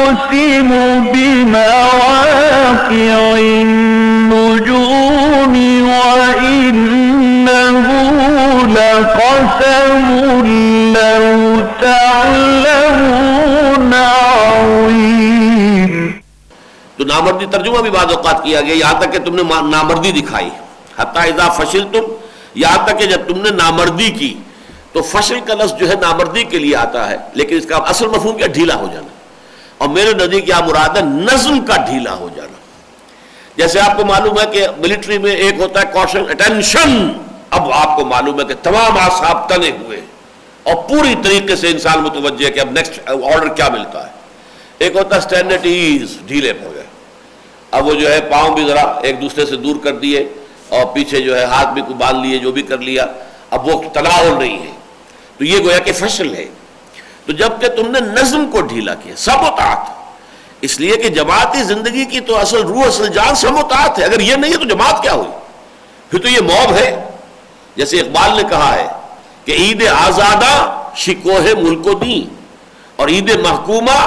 أقسم بمواقع النجوم وإنه لقسم لو تعلمون عظيم. تو نامردی ترجمہ بھی بعض اوقات کیا گیا یہاں تک کہ تم نے نامردی دکھائی. حتی اذا فشلتم، یہاں تک کہ جب تم نے نامردی کی. تو فشل کا لفظ جو ہے نامردی کے لیے آتا ہے، لیکن اس کا اصل مفہوم کیا؟ ڈھیلا ہو جانا. اور میرے نزدیک کیا مراد ہے؟ نظم کا ڈھیلا ہو جانا. جیسے آپ کو معلوم ہے کہ ملٹری میں ایک ہوتا ہے کوشن اٹینشن. اب آپ کو معلوم ہے کہ تمام اعصاب تنے ہوئے اور پوری طریقے سے انسان متوجہ ہے کہ اب نیکسٹ آرڈر کیا ملتا ہے. ایک ہوتا ہے اسٹینڈ ایٹ ایز، ڈھیلے ہو گئے. اب وہ جو ہے پاؤں بھی ذرا ایک دوسرے سے دور کر دیے اور پیچھے جو ہے ہاتھ بھی کو باندھ لیے، جو بھی کر لیا. اب وہ تناول نہیں ہے. تو یہ گویا کہ فشل ہے. تو جب کہ تم نے نظم کو ڈھیلا کیا، سموتات. اس لیے کہ جماعتی زندگی کی تو اصل روح، اصل جان سموتات ہے. اگر یہ نہیں ہے تو جماعت کیا ہوئی؟ پھر تو یہ موب ہے. جیسے اقبال نے کہا ہے کہ عید آزادہ شکوہ ملک و دین، اور عید محکومہ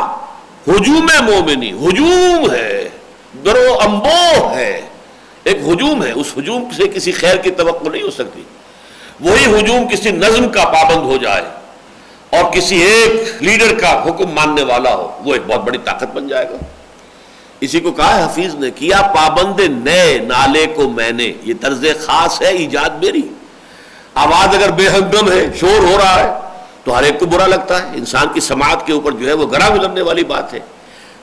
ہجوم مومنی. ہجوم ہے، درو امبو ہے، ایک ہجوم ہے. اس ہجوم سے کسی خیر کی توقع نہیں ہو سکتی. وہی ہجوم کسی نظم کا پابند ہو جائے اور کسی ایک لیڈر کا حکم ماننے والا ہو، وہ ایک بہت بڑی طاقت بن جائے گا. اسی کو کہا ہے حفیظ نے، کیا پابند نئے نالے کو میں نے، یہ طرز خاص ہے ایجاد میری. آواز اگر بے ہنگم ہے، شور ہو رہا ہے تو ہر ایک کو برا لگتا ہے. انسان کی سماعت کے اوپر جو ہے وہ گراں گزرنے والی بات ہے.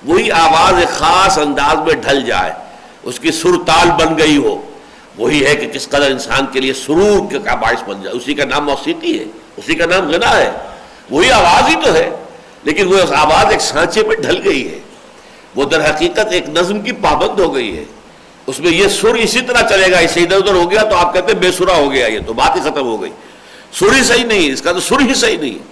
وہی آواز ایک خاص انداز میں ڈھل جائے، اس کی سر تال بن گئی ہو، وہی ہے کہ کس قدر انسان کے لیے سرور کا باعث بن جائے. اسی کا نام موسیقی ہے، اسی کا نام غنا ہے. وہی آواز ہی تو ہے، لیکن وہ آواز ایک سانچے میں ڈھل گئی ہے. وہ در حقیقت ایک نظم کی پابند ہو گئی ہے. اس میں یہ سر اسی طرح چلے گا، اسے ادھر ادھر ہو گیا تو آپ کہتے ہیں بے سرا ہو گیا. یہ تو بات ہی ختم ہو گئی. سر ہی صحیح نہیں ہے، اس کا تو سر ہی صحیح نہیں ہے.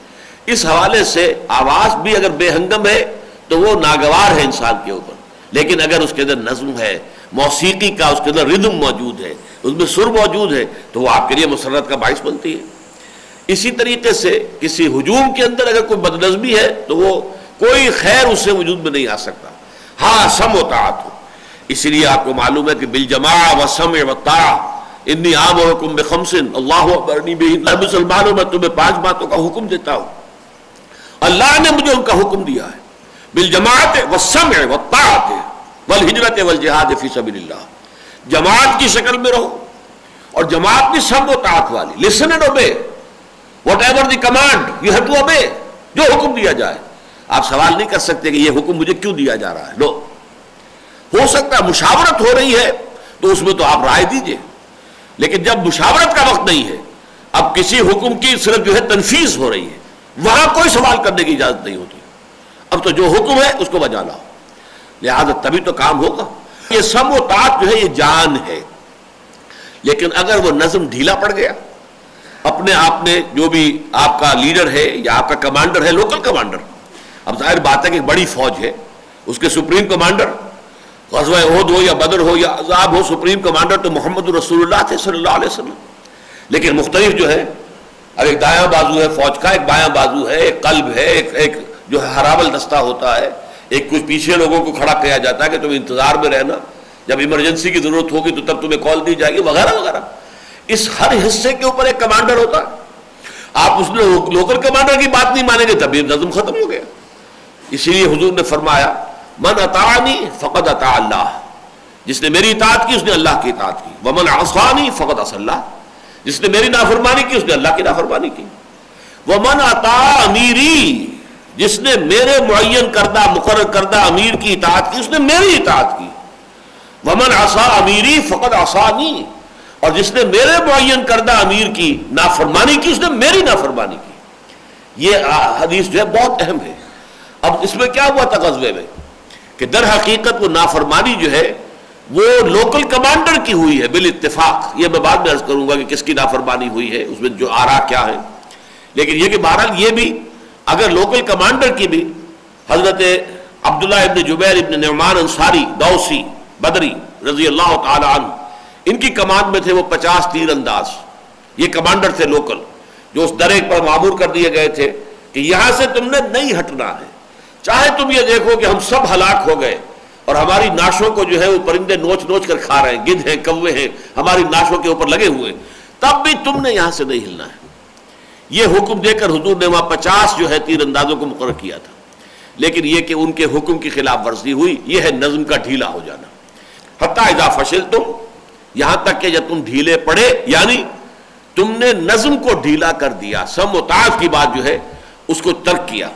اس حوالے سے آواز بھی اگر بے ہنگم ہے تو وہ ناگوار ہے انسان کے اوپر. لیکن اگر اس کے اندر نظم ہے، موسیقی کا اس کے اندر ردم موجود ہے، اس میں سر موجود ہے، تو وہ آپ کے لیے مسرت کا باعث بنتی ہے. اسی طریقے سے کسی ہجوم کے اندر اگر کوئی بدنظمی ہے تو وہ کوئی خیر اس سے وجود میں نہیں آ سکتا. ہاں سم و طاعت ہو. اسی لیے آپ کو معلوم ہے کہ بالجماع والسمع والطاعہ انی آمرکم بخمس اللہ امرنی بہن. مسلمانوں میں تمہیں 5 باتوں کا حکم دیتا ہوں، اللہ نے مجھے ان کا حکم دیا ہے. بالجماعت والسمع والطاعت والہجرت والجہاد فی سبیل اللہ. جماعت کی شکل میں رہو، اور جماعت بھی سم و طاعت والی. Listen and obey whatever the command you have to obey. جو حکم دیا جائے. آپ سوال نہیں کر سکتے کہ یہ حکم مجھے کیوں دیا جا رہا ہے. لو، ہو سکتا ہے مشاورت ہو رہی ہے تو اس میں تو آپ رائے دیجئے، لیکن جب مشاورت کا وقت نہیں ہے، اب کسی حکم کی صرف جو ہے تنفیذ ہو رہی ہے، وہاں کوئی سوال کرنے کی اجازت نہیں ہوتی. اب تو جو حکم ہے اس کو بجا لاؤ. لہذا تبھی تو کام ہوگا. یہ سم و طاعت جو ہے یہ جان ہے. لیکن اگر وہ نظم ڈھیلا پڑ گیا، اپنے آپ نے جو بھی آپ کا لیڈر ہے یا آپ کا کمانڈر ہے، لوکل کمانڈر، اب ظاہر بات ہے کہ بڑی فوج ہے، اس کے سپریم کمانڈر غزوہ احد ہو یا بدر ہو یا عذاب ہو، سپریم کمانڈر تو محمد رسول اللہ تھے صلی اللہ علیہ وسلم. لیکن مختلف جو ہے، اب ایک دایاں بازو ہے فوج کا، ایک بایاں بازو ہے، ایک قلب ہے، ایک جو ہے ہراول دستہ ہوتا ہے، ایک کچھ پیچھے لوگوں کو کھڑا کیا جاتا ہے کہ تم انتظار میں رہنا، جب ایمرجنسی کی ضرورت ہوگی تو تب تمہیں کال دی جائے گی، وغیرہ وغیرہ. اس ہر حصے کے اوپر ایک کمانڈر ہوتا ہے. آپ اس میں لوکل کمانڈر کی بات نہیں مانیں گے تب یہ نظم ختم ہو گیا. اسی لیے حضور نے فرمایا من اطاعنی فقد اطاع اللہ. جس نے میری اطاعت کی اس نے اللہ کی اطاعت کی. ومن عصانی فقد عصى اللہ. جس نے میری نافرمانی کی اس نے اللہ کی نافرمانی کی. ومن اطاع امیری. جس نے میرے معین کردہ مقرر کردہ امیر کی اطاعت کی اس نے میری اطاعت کی. ومن عصى امیری فقد عصانی. اور جس نے میرے معین کردہ امیر کی نافرمانی کی اس نے میری نافرمانی کی. یہ حدیث جو ہے بہت اہم ہے. اب اس میں کیا ہوا تھا غزوے میں کہ در حقیقت وہ نافرمانی جو ہے وہ لوکل کمانڈر کی ہوئی ہے بالاتفاق. یہ میں بعد میں عرض کروں گا کہ کس کی نافرمانی ہوئی ہے، اس میں جو آراء کیا ہے. لیکن یہ کہ بہرحال یہ بھی اگر لوکل کمانڈر کی بھی، حضرت عبداللہ ابن جبیر ابن نعمان انصاری دوسی بدری رضی اللہ تعالی عنہ، ان کی کمانڈ میں تھے وہ 50 تیر انداز. یہ کمانڈر تھے لوکل جو اس درے پر معمور کر دیے گئے تھے کہ یہاں سے تم نے نہیں ہٹنا ہے. چاہے تم یہ دیکھو کہ ہم سب ہلاک ہو گئے اور ہماری ناشوں کو جو ہے وہ پرندے نوچ نوچ کر کھا رہے ہیں، گدھ ہیں، کوے ہیں، ہماری ناشوں کے اوپر لگے ہوئے، تب بھی تم نے یہاں سے نہیں ہلنا ہے۔ یہ حکم دے کر حضور نے وہاں 50 جو ہے تیر اندازوں کو مقرر کیا تھا، لیکن یہ کہ ان کے حکم کی خلاف ورزی ہوئی، یہ ہے نظم کا ڈھیلا ہو جانا۔ حتی اذا فشلتم، یہاں تک کہ جب تم ڈھیلے پڑے، یعنی تم نے نظم کو ڈھیلا کر دیا، سم و تعاف کی بات جو ہے اس کو ترک کیا،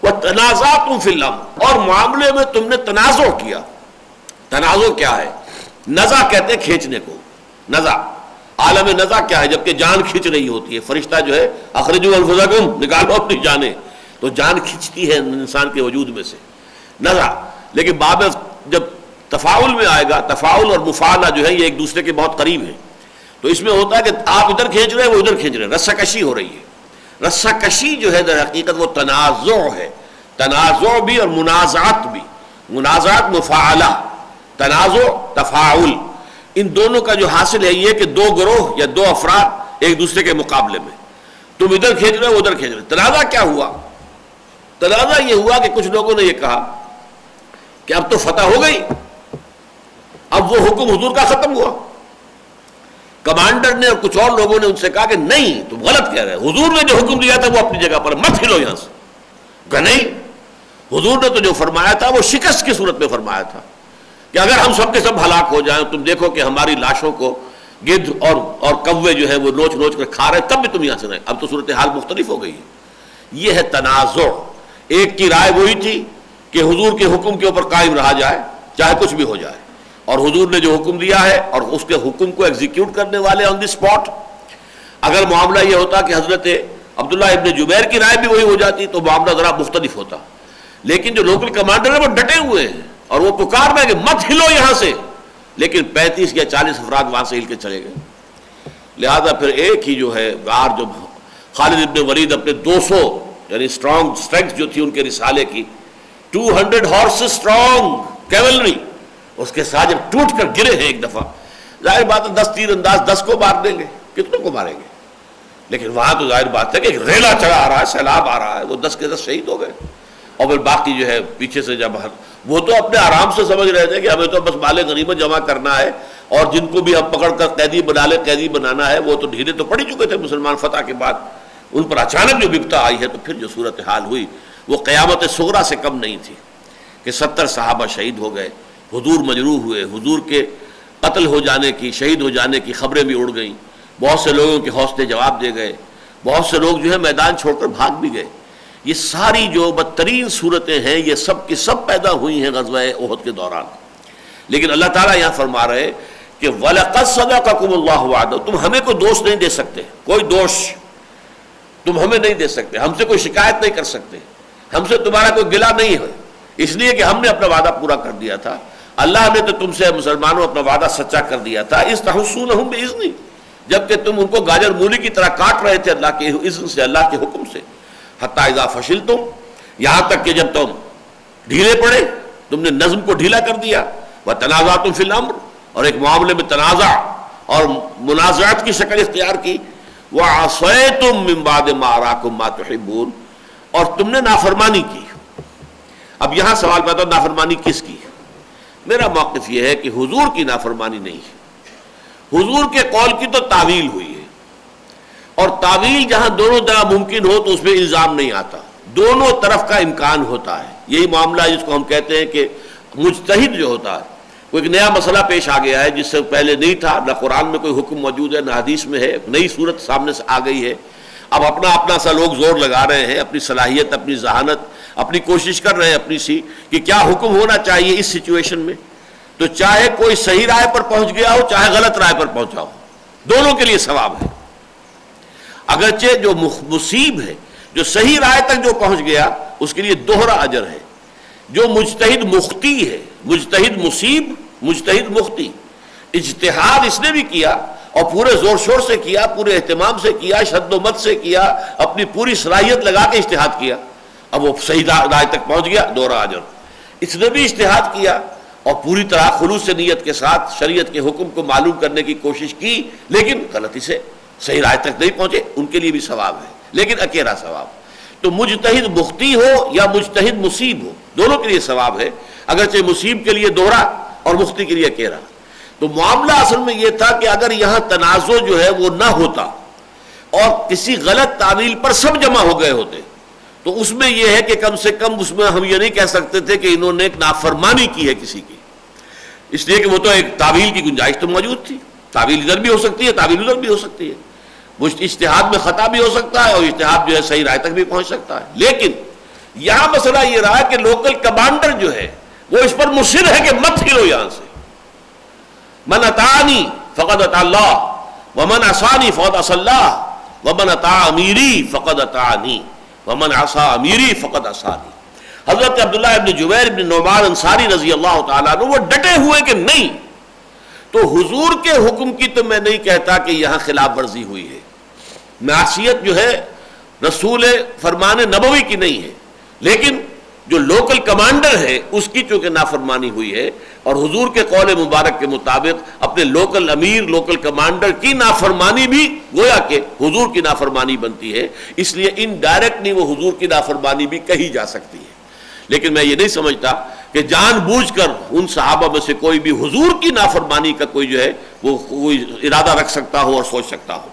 وَتَنَازَعْتُمْ فِي الْأَمْرِ، اور معاملے میں تم نے تنازع کیا۔ تنازع کیا ہے؟ نزع کہتے ہیں کھینچنے کو، نزع، عالم نزع کیا ہے؟ جبکہ جان کھینچ رہی ہوتی ہے، فرشتہ جو ہے اخرجوا انفسکم، نکالو اپنی جانیں، تو جان کھینچتی ہے انسان کے وجود میں سے، نزع۔ لیکن باب جب تفاعل میں آئے گا، تفاعل اور مفاعلہ جو ہے یہ ایک دوسرے کے بہت قریب ہیں، تو اس میں ہوتا ہے کہ آپ ادھر کھینچ رہے ہیں، وہ ادھر کھینچ رہے ہیں، رسہ کشی ہو رہی ہے۔ رسہ کشی جو ہے در حقیقت وہ تنازع ہے، تنازع بھی اور منازعات بھی، منازعات مفاعلہ، تنازع تفاعل، ان دونوں کا جو حاصل ہے یہ کہ دو گروہ یا دو افراد ایک دوسرے کے مقابلے میں، تم ادھر کھینچ رہے ہو ادھر کھینچ رہے۔ تنازع کیا ہوا؟ تنازع یہ ہوا کہ کچھ لوگوں نے یہ کہا کہ اب تو فتح ہو گئی، اب وہ حکم حضور کا ختم ہوا۔ کمانڈر نے اور کچھ اور لوگوں نے ان سے کہا کہ نہیں، تم غلط کہہ رہے ہیں، حضور نے جو حکم دیا تھا وہ اپنی جگہ پر، مت ہلو یہاں سے۔ کہ نہیں، حضور نے تو جو فرمایا تھا وہ شکست کی صورت میں فرمایا تھا کہ اگر ہم سب کے سب ہلاک ہو جائیں، تم دیکھو کہ ہماری لاشوں کو گدھ اور کوے جو ہے وہ نوچ نوچ کر کھا رہے، تب بھی تم یہاں سے نہیں۔ اب تو صورتحال مختلف ہو گئی ہے، یہ ہے تنازع۔ ایک کی رائے وہی تھی کہ حضور کے حکم کے اوپر قائم رہا جائے چاہے کچھ بھی ہو جائے، اور حضور نے جو حکم دیا ہے اور اس کے حکم کو ایگزیکیوٹ کرنے والے آن دی اسپاٹ۔ اگر معاملہ یہ ہوتا کہ حضرت عبداللہ ابن جبیر کی رائے بھی وہی ہو جاتی تو معاملہ ذرا مختلف ہوتا، لیکن جو لوکل کمانڈر ہیں وہ ڈٹے ہوئے ہیں اور وہ پکار رہے ہیں کہ مت ہلو یہاں سے، لیکن 35 یا 40 افراد وہاں سے ہل کے چلے گئے۔ لہذا پھر ایک ہی جو ہے غار، جو خالد ابن ولید اپنے 200 یعنی اسٹرینگتھ جو تھی ان کے رسالے کی، 200 ہارسز اسٹرانگ کیولری، اس کے ساتھ جب ٹوٹ کر گرے ہیں ایک دفعہ، ظاہر بات ہے 10 تیر انداز 10 کو مار دیں گے، کتنوں کو ماریں گے؟ لیکن وہاں تو ظاہر بات ہے کہ ایک ریلا چڑھا آ رہا ہے، سیلاب آ رہا ہے، وہ 10 کے 10 شہید ہو گئے، اور پھر باقی جو ہے پیچھے سے جب وہ تو اپنے آرام سے سمجھ رہے تھے کہ ہمیں تو بس مال غنیمت جمع کرنا ہے، اور جن کو بھی ہم پکڑ کر قیدی بنا لیں قیدی بنانا ہے، وہ تو ڈھیلے تو پڑ چکے تھے مسلمان فتح کے بعد۔ ان پر اچانک جو بپتا آئی ہے تو پھر جو صورتحال ہوئی وہ قیامت صغریٰ سے کم نہیں تھی کہ 70 صحابہ شہید ہو گئے، حضور مجروح ہوئے، حضور کے قتل ہو جانے کی، شہید ہو جانے کی خبریں بھی اڑ گئیں، بہت سے لوگوں کے حوصلے جواب دے گئے، بہت سے لوگ جو ہے میدان چھوڑ کر بھاگ بھی گئے۔ یہ ساری جو بدترین صورتیں ہیں یہ سب کی سب پیدا ہوئی ہیں غزوہ احد کے دوران۔ لیکن اللہ تعالیٰ یہاں فرما رہے کہ وَلَقَدْ صَدَقَكُمُ اللَّهُ وَعْدَهُ، تم ہمیں کوئی دوش نہیں دے سکتے، کوئی دوش تم ہمیں نہیں دے سکتے، ہم سے کوئی شکایت نہیں کر سکتے، ہم سے تمہارا کوئی گلہ نہیں ہے، اس لیے کہ ہم نے اپنا وعدہ پورا کر دیا تھا۔ اللہ نے تو تم سے مسلمانوں اپنا وعدہ سچا کر دیا تھا، اِذْ تَحُسُّونَهُم بِإِذْنِهِ، جبکہ تم ان کو گاجر مولی کی طرح کاٹ رہے تھے اللہ کے اذن سے، اللہ کے حکم سے۔ حتی اذا فشلتم، یہاں تک کہ جب تم ڈھیلے پڑے، تم نے نظم کو ڈھیلا کر دیا، وتنازعتم فی الامر، اور ایک معاملے میں تنازع اور منازعات کی شکل اختیار کی، وعصیتم من بعد ما اراکم ما تحبون، اور تم نے نافرمانی کی۔ اب یہاں سوال پیدا، نافرمانی کس کی؟ میرا موقف یہ ہے کہ حضور کی نافرمانی نہیں ہے، حضور کے قول کی تو تعویل ہوئی ہے، اور تعویل جہاں دونوں طرح ممکن ہو تو اس میں الزام نہیں آتا، دونوں طرف کا امکان ہوتا ہے۔ یہی معاملہ جس کو ہم کہتے ہیں کہ مجتہد جو ہوتا ہے، کوئی ایک نیا مسئلہ پیش آ گیا ہے جس سے پہلے نہیں تھا، نہ قرآن میں کوئی حکم موجود ہے نہ حدیث میں ہے، نئی صورت سامنے سے آ گئی ہے، اب اپنا سا لوگ زور لگا رہے ہیں، اپنی صلاحیت، اپنی ذہانت، اپنی کوشش کر رہے ہیں اپنی سی کہ کیا حکم ہونا چاہیے اس سچویشن میں۔ تو چاہے کوئی صحیح رائے پر پہنچ گیا ہو چاہے غلط رائے پر پہنچا ہو، دونوں کے لیے ثواب ہے۔ اگرچہ جو مصیب ہے، جو صحیح رائے تک جو پہنچ گیا، اس کے لیے دوہرا اجر ہے۔ جو مجتہد مختی ہے، مجتہد مصیب، مجتہد مختی، اجتہاد اس نے بھی کیا اور پورے زور شور سے کیا، پورے اہتمام سے کیا، شد و مت سے کیا، اپنی پوری صلاحیت لگا کے اجتہاد کیا، اب وہ صحیح رائے تک پہنچ گیا، دوہرا اجر۔ اس نے بھی اجتہاد کیا اور پوری طرح خلوص نیت کے ساتھ شریعت کے حکم کو معلوم کرنے کی کوشش کی، لیکن غلطی سے صحیح رائے تک نہیں پہنچے، ان کے لیے بھی ثواب ہے، لیکن اکیلا ثواب۔ تو مجتہد مخطی ہو یا مجتہد مصیب ہو، دونوں کے لیے ثواب ہے، اگرچہ مصیب کے لیے دوہرا اور مخطی کے لیے اکیلا۔ تو معاملہ اصل میں یہ تھا کہ اگر یہاں تنازع جو ہے وہ نہ ہوتا اور کسی غلط تعویل پر سب جمع ہو گئے ہوتے تو اس میں یہ ہے کہ کم سے کم اس میں ہم یہ نہیں کہہ سکتے تھے کہ انہوں نے ایک نافرمانی کی ہے کسی کی، اس لیے کہ وہ تو ایک تعویل کی گنجائش تو موجود تھی، تعویل ادھر بھی ہو سکتی ہے، تعویل ادھر بھی ہو سکتی ہے، اجتہاد میں خطا بھی ہو سکتا ہے اور اجتہاد جو ہے صحیح رائے تک بھی پہنچ سکتا ہے۔ لیکن یہاں مسئلہ یہ رہا کہ لوکل کمانڈر جو ہے وہ اس پر مصر ہے کہ مت ہلو یہاں سے، من اطاعنی فقد اطاع اللہ ومن عصانی فقد عصى اللہ ومن اطاع امیری فقد اطاعنی ومن عصى امیری فقد عصانی۔ حضرت عبداللہ ابن جبیر ابن نعمان انصاری رضی اللہ تعالیٰ عنہ وہ ڈٹے ہوئے کہ نہیں، تو حضور کے حکم کی تو میں نہیں کہتا کہ یہاں خلاف ورزی ہوئی ہے، معصیت جو ہے رسول فرمان نبوی کی نہیں ہے، لیکن جو لوکل کمانڈر ہے اس کی چونکہ نافرمانی ہوئی ہے اور حضور کے قول مبارک کے مطابق اپنے لوکل امیر لوکل کمانڈر کی نافرمانی بھی گویا کہ حضور کی نافرمانی بنتی ہے، اس لیے انڈائریکٹلی وہ حضور کی نافرمانی بھی کہی جا سکتی ہے۔ لیکن میں یہ نہیں سمجھتا کہ جان بوجھ کر ان صحابہ میں سے کوئی بھی حضور کی نافرمانی کا کوئی جو ہے وہ کوئی ارادہ رکھ سکتا ہو اور سوچ سکتا ہو۔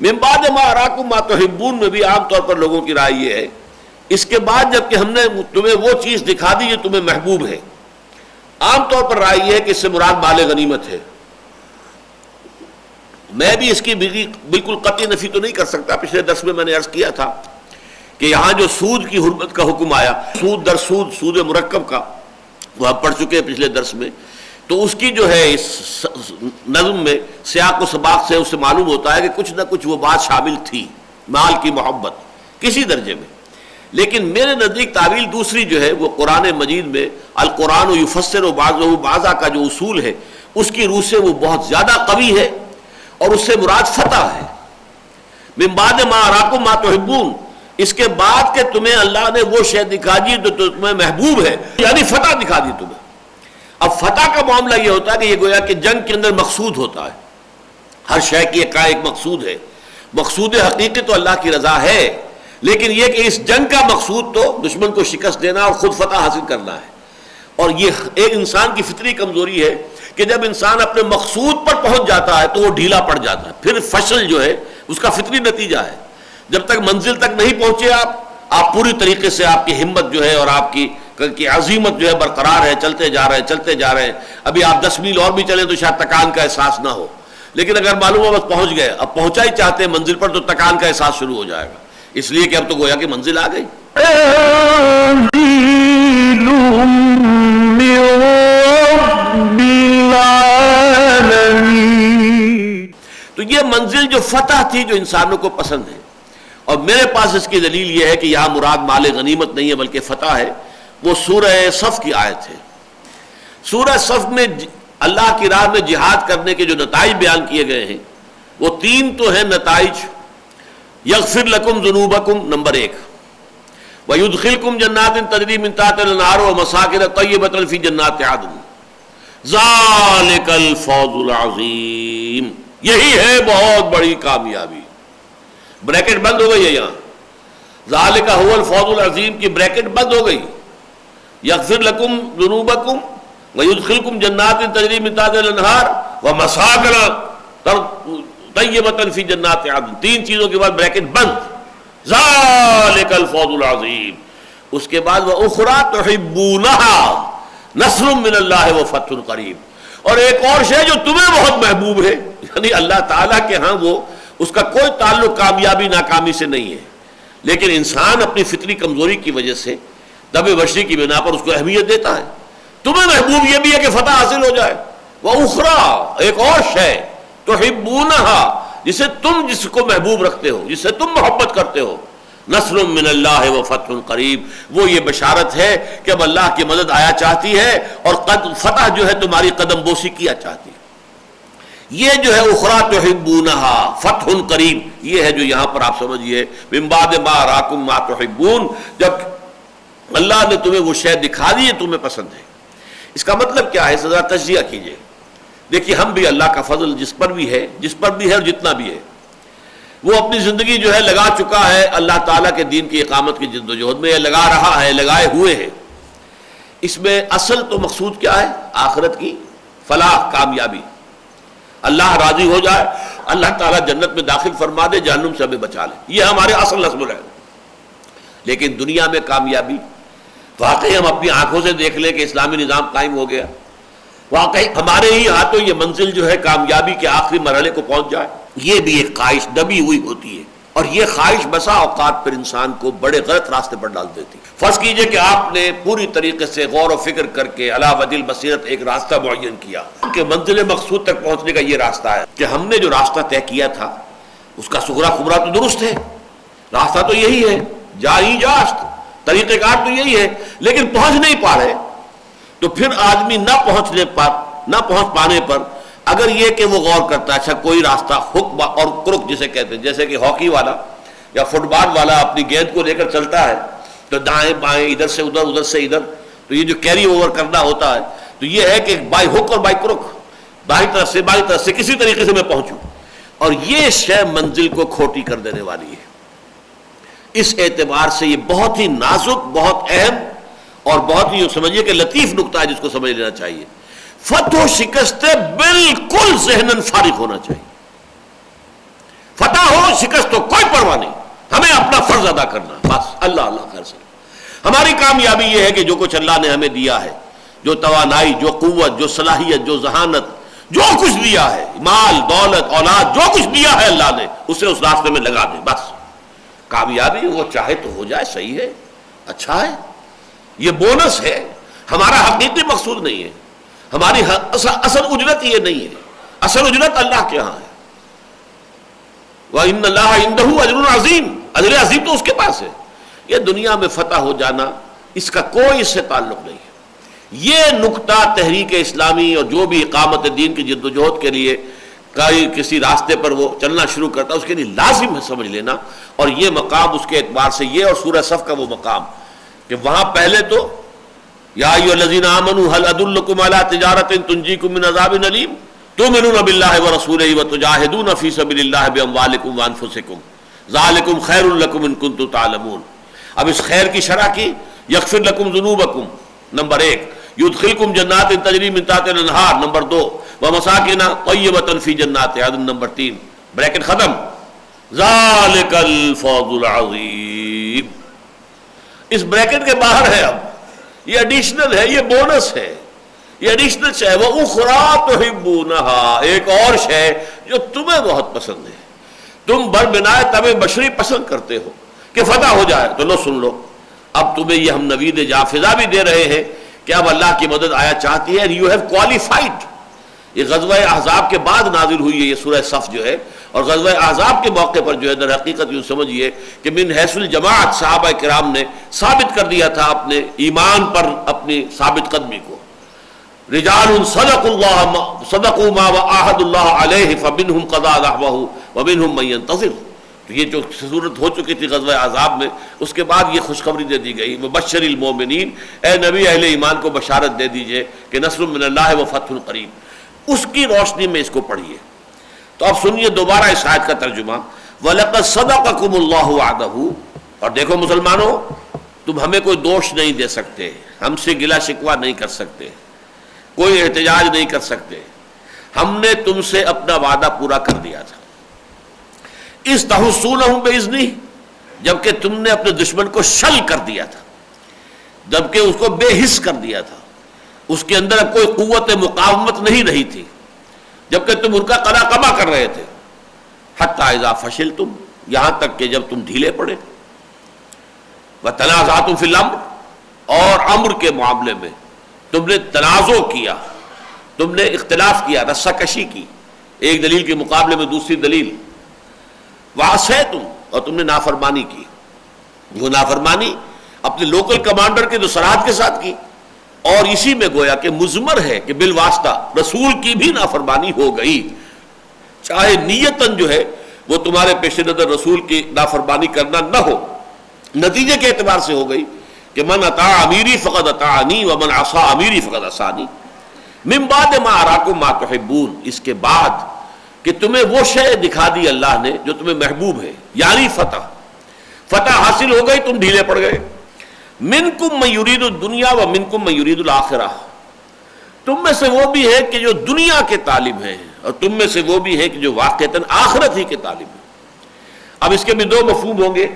من بعد ما اراکم ما تحبون میں بھی عام طور پر لوگوں کی رائے یہ ہے، اس کے بعد جب کہ ہم نے تمہیں وہ چیز دکھا دی جو تمہیں محبوب ہے، عام طور پر رائے یہ ہے کہ اس سے مراد مال غنیمت ہے۔ میں بھی اس کی بالکل قطعی نفی تو نہیں کر سکتا، پچھلے درس میں نے عرض کیا تھا کہ یہاں جو سود کی حرمت کا حکم آیا، سود در سود، سود مرکب کا، وہ ہم پڑھ چکے ہیں پچھلے درس میں، تو اس کی جو ہے اس نظم میں سیاق و سباق سے اس سے معلوم ہوتا ہے کہ کچھ نہ کچھ وہ بات شامل تھی، مال کی محبت کسی درجے میں۔ لیکن میرے نزدیک تعویل دوسری جو ہے وہ قرآن مجید میں القرآن یفسر بعضہ بعضا کا جو اصول ہے اس کی روح سے وہ بہت زیادہ قوی ہے، اور اس سے مراد فتح ہے۔ من بعد ما اراکم ما تحبون، اس کے بعد کہ تمہیں اللہ نے وہ شے دکھا دی جو تمہیں محبوب ہے، یعنی فتح دکھا دی تمہیں۔ اب فتح کا معاملہ یہ ہوتا ہے کہ یہ گویا کہ جنگ کے اندر مقصود ہوتا ہے، ہر شے کی ایک مقصود ہے، مقصود حقیقی تو اللہ کی رضا ہے، لیکن یہ کہ اس جنگ کا مقصود تو دشمن کو شکست دینا اور خود فتح حاصل کرنا ہے۔ اور یہ ایک انسان کی فطری کمزوری ہے کہ جب انسان اپنے مقصود پر پہنچ جاتا ہے تو وہ ڈھیلا پڑ جاتا ہے، پھر فشل جو ہے اس کا فطری نتیجہ ہے۔ جب تک منزل تک نہیں پہنچے آپ پوری طریقے سے آپ کی ہمت جو ہے اور آپ کی عظیمت جو ہے برقرار ہے، چلتے جا رہے ہیں، ابھی آپ 10 میل اور بھی چلیں تو شاید تکان کا احساس نہ ہو، لیکن اگر معلوم ہو بس پہنچ گئے، اب پہنچا ہی چاہتے ہیں منزل پر، تو تکان کا احساس شروع ہو جائے گا، اس لیے کہ اب تو گویا کہ منزل آ گئی۔ تو یہ منزل جو فتح تھی جو انسانوں کو پسند ہے، اور میرے پاس اس کی دلیل یہ ہے کہ یہاں مراد مال غنیمت نہیں ہے بلکہ فتح ہے، وہ سورہ صف کی آیت ہے۔ سورہ صف میں اللہ کی راہ میں جہاد کرنے کے جو نتائج بیان کیے گئے ہیں وہ 3 تو ہیں نتائج۔ یغفر لکم ذنوبکم نمبر 1، وَيُدْخِلْكُمْ جَنَّاتٍ تَجْرِی مِن تَحْتِھا الْأَنْہَارُ وَمَسَاکِنَ طَیِّبَةً فِی جَنَّاتِ عَدْنٍ ذَلِکَ الْفَوْزُ الْعَظِیمُ، یہی ہے بہت بڑی کامیابی۔ بریکٹ بند ہو گئی ہے یہاں، ذَلِکَ هُوَ الْفَوْزُ الْعَظِیمُ کی بریکٹ بند ہو گئی۔ یغفر لکم ذنوبکم وَيُدْخِلْكُمْ جَنَّاتٍ تَجْرِی مِن تَحْتِھا الْأَنْہَارُ وَمَسَاکِنَ طیبۃ فی جنات عدن، 3 چیزوں کے بعد بریکٹ بند، ذالک الفوز العظیم۔ اس کے بعد وَأُخْرَىٰ تُحِبُّونَهَا نصر من اللہ وفتح قریب، اور ایک اور شے جو تمہیں بہت محبوب ہے، یعنی اللہ تعالیٰ کے ہاں وہ اس کا کوئی تعلق کامیابی ناکامی سے نہیں ہے، لیکن انسان اپنی فطری کمزوری کی وجہ سے طبع بشری کی بنا پر اس کو اہمیت دیتا ہے۔ تمہیں محبوب یہ بھی ہے کہ فتح حاصل ہو جائے، وَأُخْرَىٰ ایک اور شے تحبونہا جس کو محبوب رکھتے ہو، جس سے تم محبت کرتے ہو، نصر من اللہ و فتح قریب، وہ یہ بشارت ہے کہ اب اللہ کی مدد آیا چاہتی ہے اور فتح جو ہے تمہاری قدم بوسی کیا چاہتی ہے۔ یہ جو ہے اخری تحبونہا فتح قریب، یہ ہے جو یہاں پر آپ سمجھیے من بعد ما اراکم ما تحبون، جب اللہ نے تمہیں وہ شے دکھا دی ہے تمہیں پسند ہے۔ اس کا مطلب کیا ہے، ذرا تجزیہ کیجئے۔ دیکھیے ہم بھی اللہ کا فضل جس پر بھی ہے اور جتنا بھی ہے، وہ اپنی زندگی جو ہے لگا چکا ہے اللہ تعالیٰ کے دین کی اقامت کی جد و جہد میں، لگا رہا ہے، لگائے ہوئے ہیں۔ اس میں اصل تو مقصود کیا ہے؟ آخرت کی فلاح، کامیابی، اللہ راضی ہو جائے، اللہ تعالیٰ جنت میں داخل فرما دے، جہنم سے ہمیں بچا لے، یہ ہمارے اصل نظم ہے۔ لیکن دنیا میں کامیابی، واقعی ہم اپنی آنکھوں سے دیکھ لیں کہ اسلامی نظام قائم ہو گیا، واقعی ہمارے ہی ہاتھوں یہ منزل جو ہے کامیابی کے آخری مرحلے کو پہنچ جائے، یہ بھی ایک خواہش دبی ہوئی ہوتی ہے، اور یہ خواہش بسا اوقات پر انسان کو بڑے غلط راستے پر ڈال دیتی ہے۔ فرض کیجئے کہ آپ نے پوری طریقے سے غور و فکر کر کے علی وجہ البصیرت ایک راستہ معین کیا کہ منزل مقصود تک پہنچنے کا یہ راستہ ہے، کہ ہم نے جو راستہ طے کیا تھا اس کا سغرا خبرا تو درست ہے، راستہ تو یہی ہے، جائی جاست، طریقہ کار تو یہی ہے، لیکن پہنچ نہیں پا رہے، تو پھر آدمی نہ پہنچ پانے پر اگر یہ کہ وہ غور کرتا ہے، اچھا کوئی راستہ حک اور کرک جسے کہتے ہیں، جیسے کہ ہاکی والا یا فٹ بال والا اپنی گیند کو لے کر چلتا ہے تو دائیں بائیں، ادھر سے ادھر، ادھر سے ادھر، تو یہ جو کیری اوور کرنا ہوتا ہے تو یہ ہے کہ بائی ہک اور بائی کرک، بائی طرف سے کسی طریقے سے میں پہنچوں، اور یہ شے منزل کو کھوٹی کر دینے والی ہے۔ اس اعتبار سے یہ بہت ہی نازک، بہت اہم اور بہت ہی سمجھیے کہ لطیف نقطہ ہے جس کو سمجھ لینا چاہیے۔ فتح و شکست بالکل ذہناً فارغ ہونا چاہیے، فتح ہو شکست ہو کوئی پرواہ نہیں، ہمیں اپنا فرض ادا کرنا، بس اللہ اللہ خیر سے۔ ہماری کامیابی یہ ہے کہ جو کچھ اللہ نے ہمیں دیا ہے، جو توانائی، جو قوت، جو صلاحیت، جو ذہانت، جو کچھ دیا ہے، مال دولت اولاد، جو کچھ دیا ہے اللہ نے، اسے اس راستے میں لگا دیں، بس کامیابی وہ چاہے تو ہو جائے، صحیح ہے، اچھا ہے، یہ بونس ہے، ہمارا حقیقی مقصود نہیں ہے، ہماری اصل اجرت یہ نہیں ہے، اصل اجرت اللہ کے ہاں ہے، وَإِنَّ اللَّهَ عِندَهُ أَجْرٌ عَظِيمٌ، اجر عظیم تو اس کے پاس ہے۔ یہ دنیا میں فتح ہو جانا اس کا کوئی اس سے تعلق نہیں ہے۔ یہ نقطہ تحریک اسلامی اور جو بھی اقامت دین کی جد و جہد کے لیے کسی راستے پر وہ چلنا شروع کرتا ہے اس کے لیے لازم ہے سمجھ لینا، اور یہ مقام اس کے اعتبار سے یہ، اور سورہ صف کا وہ مقام کہ وہاں پہلے تو یا ایھا الذین آمنوا هل ادلکم علی تجارۃ تنجیکم من عذاب الیم تؤمنون باللہ ورسولہ وتجاہدون فی سبیل اللہ باموالکم وانفسکم ذالکم خیر لکم ان کنتم تعلمون۔ اب اس خیر کی شرح کی، یغفر لکم ذنوبکم نمبر 1، یدخلکم جنات تجری من تحتها الانہار نمبر 2، ومساکن طیبۃ فی جنات عدن نمبر 3، بریکٹ ختم، ذالک الفوز العظیم۔ اس بریکٹ کے باہر ہے، اب یہ ایڈیشنل ہے، یہ بونس ہے، یہ ایڈیشنل شے، وَأُخْرَىٰ تُحِبُّونَهَا، ایک اور شے جو تمہیں بہت پسند ہے، تم بنائے طبع بشری پسند کرتے ہو کہ فتح ہو جائے، تو لو سن لو، اب تمہیں یہ ہم نوید جافزہ بھی دے رہے ہیں کہ اب اللہ کی مدد آیا چاہتی ہے، یو ہیو کوالیفائڈ۔ یہ غزوہ احزاب کے بعد نازل ہوئی ہے یہ سورہ صف جو ہے، اور غزوہ احزاب کے موقع پر جو ہے در حقیقت یوں سمجھیے کہ من حیث الجماعت صحابہ کرام نے ثابت کر دیا تھا اپنے ایمان پر اپنی ثابت قدمی کو۔ رجال صدقوا ما عاهدوا الله عليه فمنهم قضى نحبه ومنهم من ينتظر۔ تو یہ جو صورت ہو چکی تھی غزوہ احزاب میں، اس کے بعد یہ خوشخبری دے دی گئی، مبشر المومنین، اے نبی اہل ایمان کو بشارت دے دیجئے کہ نصر من اللہ وفتح قریب۔ اس کی روشنی میں اس کو پڑھیے۔ تو اب سنیے دوبارہ اس آیت کا ترجمہ، وَلَقَدْ صَدَقَكُمُ اللَّهُ وَعْدَهُ۔ اور دیکھو مسلمانوں، تم ہمیں کوئی دوش نہیں دے سکتے، ہم سے گلہ شکوہ نہیں کر سکتے، کوئی احتجاج نہیں کر سکتے، ہم نے تم سے اپنا وعدہ پورا کر دیا تھا۔ اِذْ تَحُسُّونَهُم بِإِذْنِهِ، جبکہ تم نے اپنے دشمن کو شل کر دیا تھا، جبکہ اس کو بے حس کر دیا تھا، اس کے اندر اب کوئی قوت مقاومت نہیں رہی تھی، جبکہ تم ان کا قلا قبا کر رہے تھے، حتی اذا فشلتم، یہاں تک کہ جب تم ڈھیلے پڑے، وتنازعتم فی الامر، اور امر کے معاملے میں تم نے تنازع کیا، تم نے اختلاف کیا، رسہ کشی کی، ایک دلیل کے مقابلے میں دوسری دلیل، وعصیتم، اور تم نے نافرمانی کی، وہ نافرمانی اپنے لوکل کمانڈر کے جو سرحد کے ساتھ کی، اور اسی میں گویا کہ مضمر ہے کہ بالواسطہ رسول کی بھی نافرمانی ہو گئی، چاہے نیتاً جو ہے وہ تمہارے پیش نظر رسول کی نافرمانی کرنا نہ ہو، نتیجے کے اعتبار سے ہو گئی کہ من اطاع امیری فقد اطاعنی ومن عصا امیری فقد عصانی، من بعد ما اراکم ما تحبون، اس کے بعد کہ تمہیں وہ شے دکھا دی اللہ نے جو تمہیں محبوب ہے، یعنی فتح حاصل ہو گئی، تم ڈھیلے پڑ گئے۔ منکم من یرید الدنیا و منکم من یرید الآخرہ، تم میں سے وہ بھی ہے کہ جو دنیا کے طالب ہیں اور تم میں سے وہ بھی ہے کہ جو واقعتاً آخرت ہی کے طالب ہیں۔ اب اس کے بھی دو مفہوم ہوں گے۔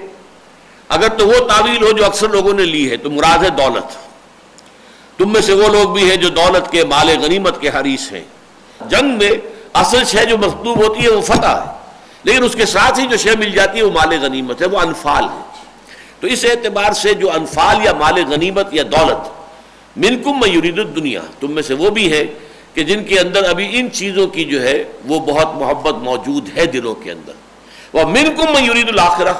اگر تو وہ تعویل ہو جو اکثر لوگوں نے لی ہے تو مراد ہے دولت، تم میں سے وہ لوگ بھی ہیں جو دولت کے، مال غنیمت کے حریص ہیں۔ جنگ میں اصل شے جو مطلوب ہوتی ہے وہ فتح ہے، لیکن اس کے ساتھ ہی جو شے مل جاتی ہے وہ مال غنیمت ہے، وہ انفال ہے۔ تو اس اعتبار سے جو انفال یا مال غنیمت یا دولت، منکم من یرید الدنیا، تم میں سے وہ بھی ہے کہ جن کے اندر ابھی ان چیزوں کی جو ہے وہ بہت محبت موجود ہے دلوں کے اندر، وہ منکم من یرید الآخرہ،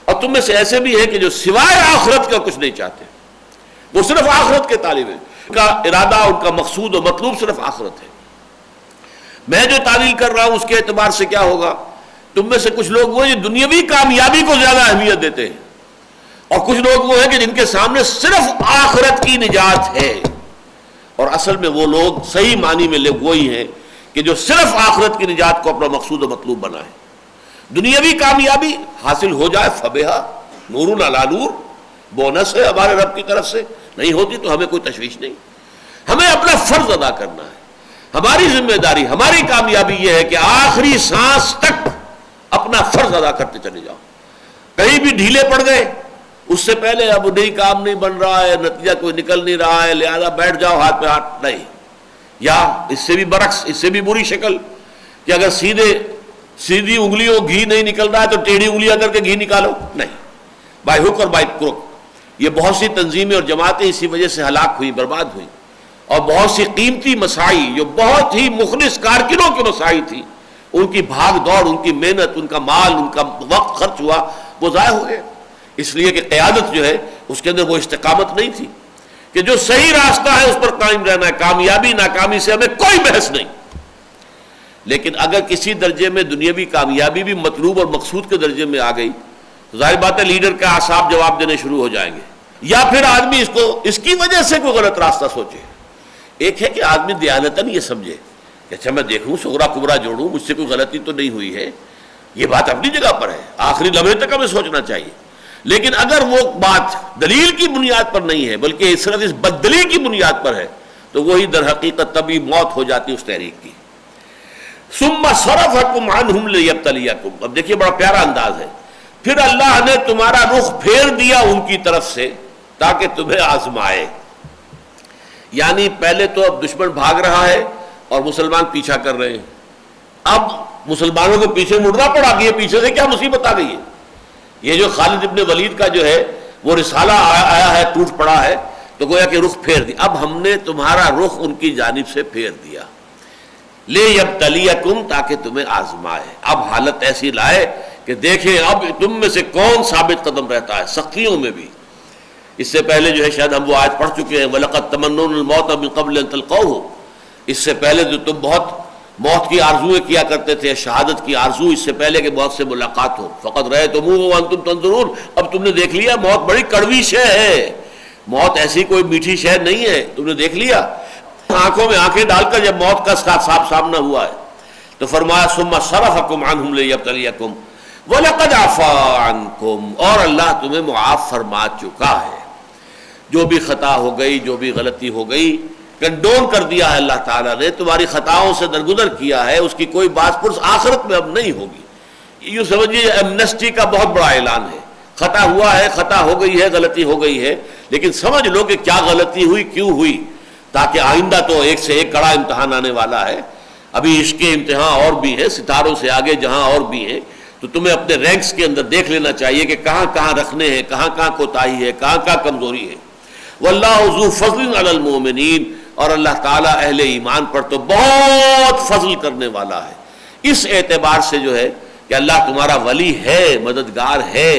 اور تم میں سے ایسے بھی ہے کہ جو سوائے آخرت کا کچھ نہیں چاہتے، وہ صرف آخرت کے طالب ہیں، ان کا ارادہ، ان کا مقصود و مطلوب صرف آخرت ہے۔ میں جو تعویل کر رہا ہوں اس کے اعتبار سے کیا ہوگا، تم میں سے کچھ لوگ وہ جو دنیاوی کامیابی کو زیادہ اہمیت دیتے ہیں، اور کچھ لوگ وہ ہیں کہ جن کے سامنے صرف آخرت کی نجات ہے، اور اصل میں وہ لوگ صحیح معنی میں لوگ وہی ہیں کہ جو صرف آخرت کی نجات کو اپنا مقصود و مطلوب بنائے۔ دنیاوی کامیابی حاصل ہو جائے فبہا، نور علی نور، بونس ہے ہمارے رب کی طرف سے، نہیں ہوتی تو ہمیں کوئی تشویش نہیں۔ ہمیں اپنا فرض ادا کرنا ہے، ہماری ذمہ داری، ہماری کامیابی یہ ہے کہ آخری سانس تک اپنا فرض ادا کرتے چلے جاؤ۔ کہیں بھی ڈھیلے پڑ گئے، اس سے پہلے اب نہیں، کام نہیں بن رہا ہے، نتیجہ کوئی نکل نہیں رہا ہے، لہذا بیٹھ جاؤ ہاتھ پہ ہاتھ، نہیں۔ یا اس سے بھی برعکس، اس سے بھی بری شکل کہ اگر سیدھی انگلیوں گھی نہیں نکل رہا ہے تو ٹیڑھی انگلیاں کر کے گھی نکالو، نہیں، بائی ہک اور بائی کروک۔ یہ بہت سی تنظیمیں اور جماعتیں اسی وجہ سے ہلاک ہوئی، برباد ہوئی، اور بہت سی قیمتی مساعی جو بہت ہی مخلص کارکنوں کی مساعی تھی، ان کی بھاگ دوڑ، ان کی محنت، ان کا مال، ان کا وقت خرچ ہوا، وہ ضائع ہو گئے، اس لیے کہ قیادت جو ہے اس کے اندر وہ استقامت نہیں تھی کہ جو صحیح راستہ ہے اس پر قائم رہنا ہے، کامیابی ناکامی سے ہمیں کوئی بحث نہیں۔ لیکن اگر کسی درجے میں دنیاوی کامیابی بھی مطلوب اور مقصود کے درجے میں آ گئی تو ظاہر بات ہے لیڈر کا اعصاب جواب دینے شروع ہو جائیں گے، یا پھر آدمی اس کی وجہ سے کوئی غلط راستہ سوچے۔ ایک ہے کہ آدمی دیانتاً یہ سمجھے کہ اچھا میں دیکھوں، صغرا کبرا جوڑوں، مجھ سے کوئی غلطی تو نہیں ہوئی ہے، یہ بات اپنی جگہ پر ہے، آخری لمحے تک ہمیں سوچنا چاہیے۔ لیکن اگر وہ بات دلیل کی بنیاد پر نہیں ہے بلکہ صرف اس بددلی کی بنیاد پر ہے تو وہی در حقیقت تبھی موت ہو جاتی اس تحریک کی۔ ثم صرفکم عنہم لیبتلیکم، اب دیکھیے بڑا پیارا انداز ہے، پھر اللہ نے تمہارا رخ پھیر دیا ان کی طرف سے تاکہ تمہیں آزمائے۔ یعنی پہلے تو اب دشمن بھاگ رہا ہے اور مسلمان پیچھا کر رہے ہیں، اب مسلمانوں کو پیچھے مڑنا پڑا کہ یہ پیچھے سے کیا مصیبت آ گئی ہے۔ یہ جو خالد ابن ولید کا جو ہے وہ رسالہ آیا ہے، ٹوٹ پڑا ہے، تو گویا کہ رخ پھیر دیا، اب ہم نے تمہارا رخ ان کی جانب سے پھیر دیا، لیبتلیکم، تاکہ تمہیں آزمائے۔ اب حالت ایسی لائے کہ دیکھیں اب تم میں سے کون ثابت قدم رہتا ہے سختیوں میں بھی۔ اس سے پہلے جو ہے شاید ہم وہ آیت پڑھ چکے ہیں، وَلَقَدْ تَمَنُّونَ الْمَوْتَ مِنْ قَبْلِ أَنْ تَلْقَوْهُ، اس سے پہلے جو تم بہت موت کی آرزویں کیا کرتے تھے، شہادت کی آرزو، اس سے پہلے کہ موت سے ملاقات ہو، فَقَدْ رَأَيْتُمُوهُ وَأَنْتُمْ تَنظُرُونَ، اب تم نے دیکھ لیا، موت بڑی کڑوی شے ہے، موت ایسی کوئی میٹھی شے نہیں ہے، تم نے دیکھ لیا۔ آنکھوں میں آنکھیں ڈال کر جب موت کا صاف سامنا ہوا ہے تو فرمایا ثم صرفکم عنہم لیبتلیکم وَلَقَدْ عَفَا عَنْکُمْ، اور اللہ تمہیں معاف فرما چکا ہے، جو بھی خطا ہو گئی، جو بھی غلطی ہو گئی، کنڈون کر دیا ہے اللہ تعالیٰ نے، تمہاری خطاؤں سے درگزر کیا ہے، اس کی کوئی باس پرس آخرت میں اب نہیں ہوگی۔ یوں سمجھیے ایمنسٹی کا بہت بڑا اعلان ہے، خطا ہوا ہے، خطا ہو گئی ہے، غلطی ہو گئی ہے، لیکن سمجھ لو کہ کیا غلطی ہوئی، کیوں ہوئی، تاکہ آئندہ تو ایک سے ایک کڑا امتحان آنے والا ہے، ابھی عشق کے امتحان اور بھی ہیں، ستاروں سے آگے جہاں اور بھی ہیں، تو تمہیں اپنے رینکس کے اندر دیکھ لینا چاہیے کہ کہاں کہاں رکھنے ہیں، کہاں کہاں کوتاہی ہے، کہاں کہاں کمزوری ہے۔ واللہ ذو فضل علی المؤمنین، اور اللہ تعالیٰ اہل ایمان پر تو بہت فضل کرنے والا ہے، اس اعتبار سے جو ہے کہ اللہ تمہارا ولی ہے، مددگار ہے۔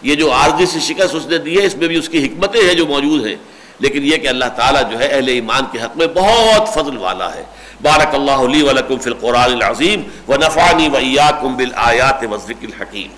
یہ جو عارضی سی شکست اس نے دی ہے، اس میں بھی اس کی حکمتیں ہیں جو موجود ہیں، لیکن یہ کہ اللہ تعالیٰ جو ہے اہل ایمان کے حق میں بہت فضل والا ہے۔ بارک اللہ لی ولکم فی القرآن العظیم ونفعنی وإیاکم بالآیات والذکر الحکیم۔